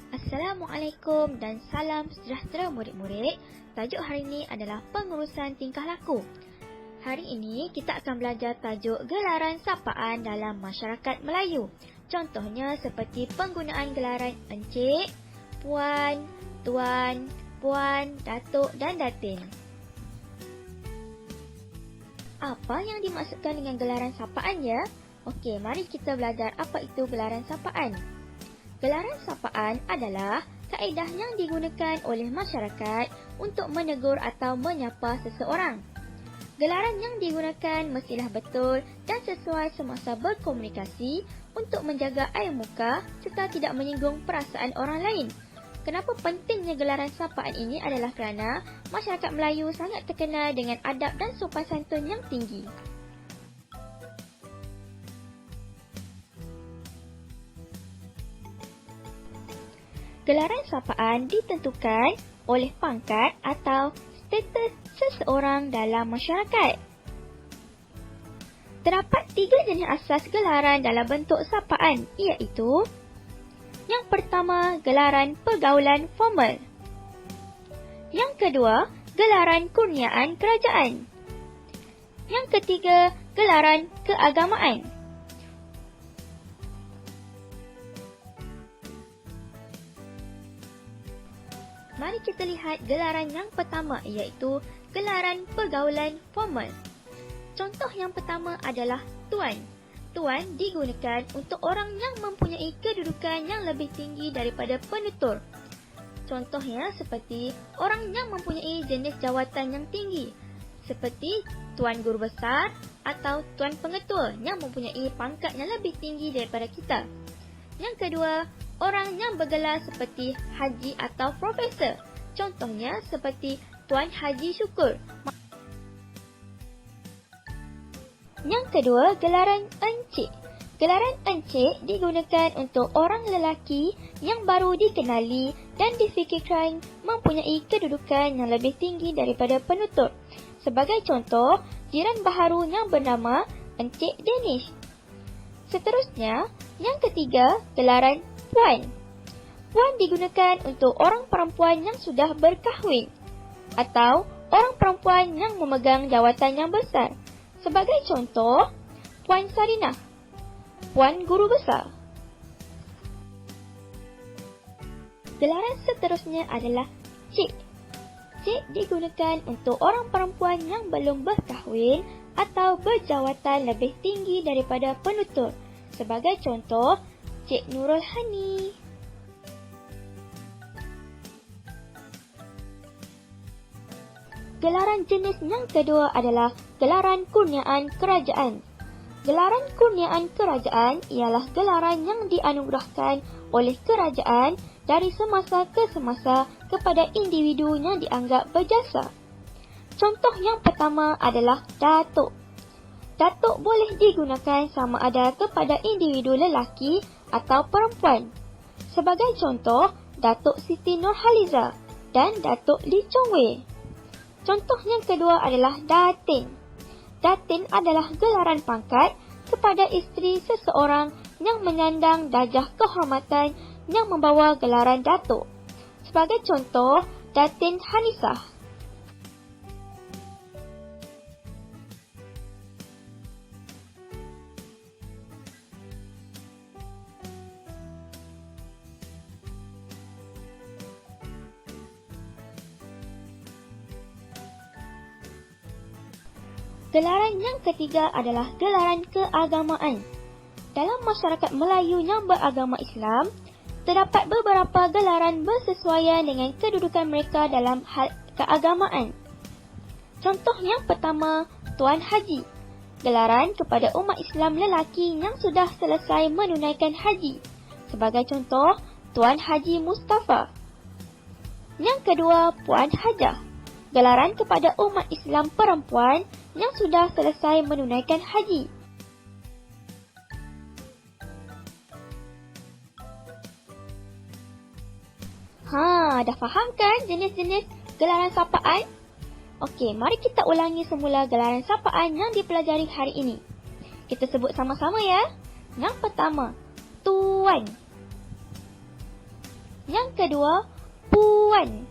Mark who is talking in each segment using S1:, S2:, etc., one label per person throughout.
S1: Assalamualaikum dan salam sejahtera murid-murid. Tajuk hari ini adalah pengurusan tingkah laku. Hari ini kita akan belajar tajuk gelaran sapaan dalam masyarakat Melayu. Contohnya seperti penggunaan gelaran encik, puan, tuan, puan, datuk dan datin. Apa yang dimaksudkan dengan gelaran sapaan ya? Okey, mari kita belajar apa itu gelaran sapaan. Gelaran sapaan adalah kaedah yang digunakan oleh masyarakat untuk menegur atau menyapa seseorang. Gelaran yang digunakan mestilah betul dan sesuai semasa berkomunikasi untuk menjaga air muka serta tidak menyinggung perasaan orang lain. Kenapa pentingnya gelaran sapaan ini adalah kerana masyarakat Melayu sangat terkenal dengan adab dan sopan santun yang tinggi. Gelaran sapaan ditentukan oleh pangkat atau status seseorang dalam masyarakat. Terdapat 3 jenis asas gelaran dalam bentuk sapaan, iaitu: yang pertama, gelaran pergaulan formal. Yang kedua, gelaran kurniaan kerajaan. Yang ketiga, gelaran keagamaan. Mari kita lihat gelaran yang pertama, iaitu gelaran pergaulan formal. Contoh yang pertama adalah tuan. Tuan digunakan untuk orang yang mempunyai kedudukan yang lebih tinggi daripada penutur. Contohnya seperti orang yang mempunyai jenis jawatan yang tinggi, seperti Tuan Guru Besar atau Tuan Pengetua yang mempunyai pangkat yang lebih tinggi daripada kita. Yang kedua, orang yang bergelar seperti haji atau profesor. Contohnya seperti Tuan Haji Syukur. Yang kedua, gelaran encik. Gelaran encik digunakan untuk orang lelaki yang baru dikenali dan difikirkan mempunyai kedudukan yang lebih tinggi daripada penutur. Sebagai contoh, jiran baharu yang bernama Encik Danish. Seterusnya, yang ketiga, gelaran puan. Puan digunakan untuk orang perempuan yang sudah berkahwin atau orang perempuan yang memegang jawatan yang besar. Sebagai contoh, Puan Sarinah, Puan Guru Besar. Gelaran seterusnya adalah cik. Cik digunakan untuk orang perempuan yang belum berkahwin atau berjawatan lebih tinggi daripada penutur. Sebagai contoh, Cik Nurul Hani. Gelaran jenis yang kedua adalah gelaran kurniaan kerajaan. Gelaran kurniaan kerajaan ialah gelaran yang dianugerahkan oleh kerajaan dari semasa ke semasa kepada individu yang dianggap berjasa. Contoh yang pertama adalah datuk. Datuk boleh digunakan sama ada kepada individu lelaki atau perempuan. Sebagai contoh, Datuk Siti Nurhaliza dan Datuk Lee Chong Wei. Contoh yang kedua adalah datin. Datin adalah gelaran pangkat kepada isteri seseorang yang menyandang darjah kehormatan yang membawa gelaran datuk. Sebagai contoh, Datin Hanisah. Gelaran yang ketiga adalah gelaran keagamaan. Dalam masyarakat Melayu yang beragama Islam, terdapat beberapa gelaran bersesuaian dengan kedudukan mereka dalam hal keagamaan. Contoh yang pertama, Tuan Haji. Gelaran kepada umat Islam lelaki yang sudah selesai menunaikan haji. Sebagai contoh, Tuan Haji Mustafa. Yang kedua, Puan Hajah. Gelaran kepada umat Islam perempuan yang sudah selesai menunaikan haji. Dah faham kan jenis-jenis gelaran sapaan? Okey, mari kita ulangi semula gelaran sapaan yang dipelajari hari ini. Kita sebut sama-sama ya. Yang pertama, Tuan. Yang kedua, puan.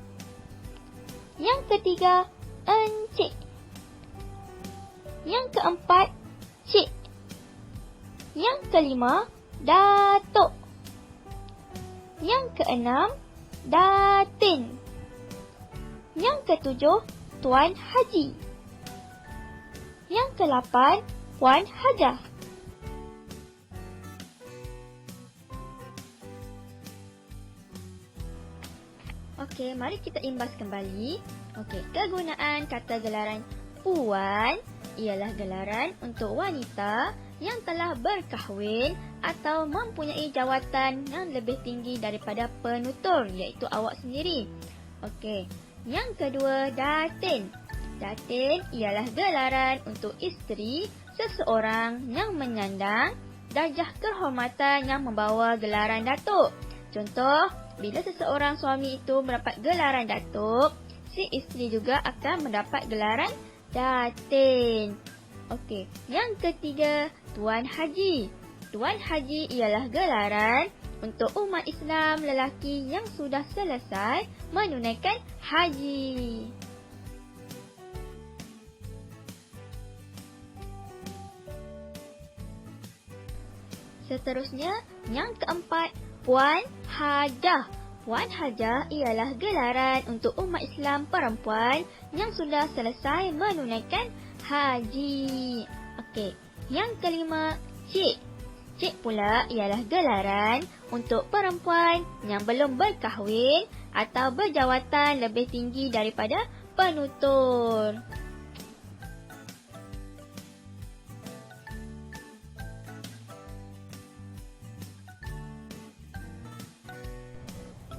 S1: Yang ketiga, encik. Yang keempat, cik. Yang kelima, datuk. Yang keenam, datin. Yang ketujuh, Tuan Haji. Yang ke-8, Puan Hajah. Okey, mari kita imbas kembali. Okey, kegunaan kata gelaran puan ialah gelaran untuk wanita yang telah berkahwin atau mempunyai jawatan yang lebih tinggi daripada penutur, iaitu awak sendiri. Okey, yang kedua, datin. Datin ialah gelaran untuk isteri seseorang yang menyandang darjah kehormatan yang membawa gelaran datuk. Contoh, bila seseorang suami itu mendapat gelaran datuk, si isteri juga akan mendapat gelaran datin. Okey, yang ketiga, Tuan Haji. Tuan Haji ialah gelaran untuk umat Islam lelaki yang sudah selesai menunaikan haji. Seterusnya, yang keempat, Puan Hajah. Puan Hajah ialah gelaran untuk umat Islam perempuan yang sudah selesai menunaikan haji. Okey, yang kelima, cik. Cik pula ialah gelaran untuk perempuan yang belum berkahwin atau berjawatan lebih tinggi daripada penutur.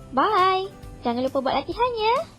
S1: Bye! Jangan lupa buat latihan ya!